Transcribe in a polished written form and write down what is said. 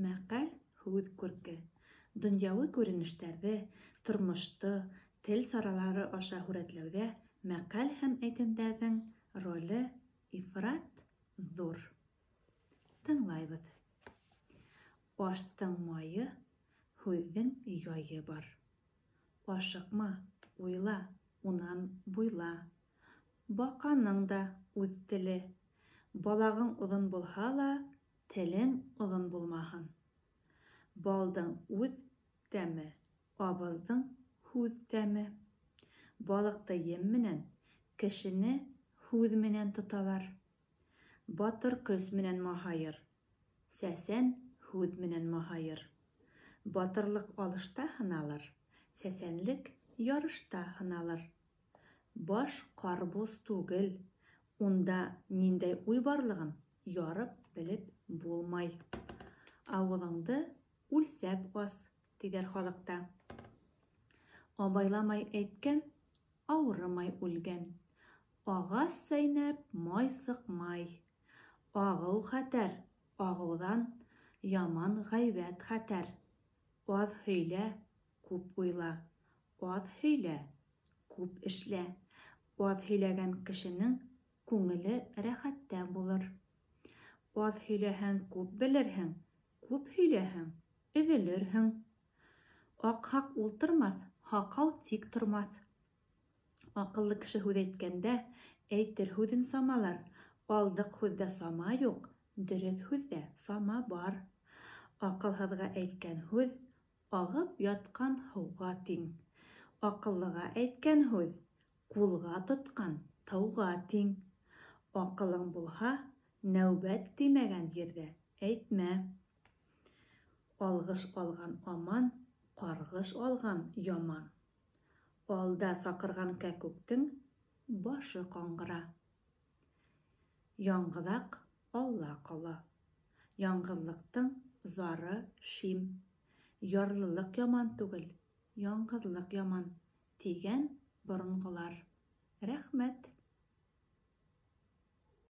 Мәкаль һүҙ күрке. Дөньяви күренештәрҙе, тормошто, тел саралары аша һүрәтләүҙә мәкаль һәм әйтемдәрҙең роле ифрат ҙур. Тыңлайбыҙ. Аштың майы, һүҙҙең яйы бар. Ашыҡма, уйла, унан буйла. Баҡаның да үҙ теле. Балағың оҙон булһа ла, телең оҙон булмаһын. Балдың үҙ тәме, абыҙҙың һүҙ тәме. Балыҡты ем менән, кешене һүҙ менән тоталар. Батыр көс менән маһайыр, сәсән һүҙ менән маһайыр. Батырлык алышта һыналыр, сәсәнлек ярышта һыналыр. Баш ҡарбуз түгел, унда ниндәй уй барлығын ярып белеп булмай. Ауыҙыңды үлсәп ас, тиҙәр халыҡта. Абайламай әйткән, ауырымай үлгән. Ағас сәйнәп, май сыҡмай. Ағыу хәтәр, ағыуҙан яман ғәйбәт хәтәр. Аҙ һөйлә, күп уйла. Аҙ һөйлә, күп эшлә. Аҙ һөйләгән кешенең күңеле рәхәттә булыр. Аҙ һөйләһәң, күп белерһең. Күп һөйләһәң, өҙөлөрһөң. Аҡһаҡ ултырмаҫ, һаҡау тик тормаҫ. Аҡыллы кеше һүҙ әйткәндә, әйтер һүҙен самалар. Алдыҡ һүҙҙә сама юҡ, дөрөҫ һүҙҙә сама бар. Аҡылһыҙға әйткән һүҙ ағып ятҡан һыуға тиң. Аҡыллыға әйткән һүҙ ҡулға тотҡан тауға тиң. Аҡылың булһа, нәүбәт теймәгән ерҙә әйтмә. Алғыш алған аман, ҡарғыш алған яман. Алда саҡырған кәкүктең башы ҡаңғыра. Яңғыҙаҡ Алла ҡола. Яңғыҙлыҡтың зары шим. Ярлылыҡ яман түгел, яңғыҙлыҡ яман, тигән боронғолар. Рәхмәт.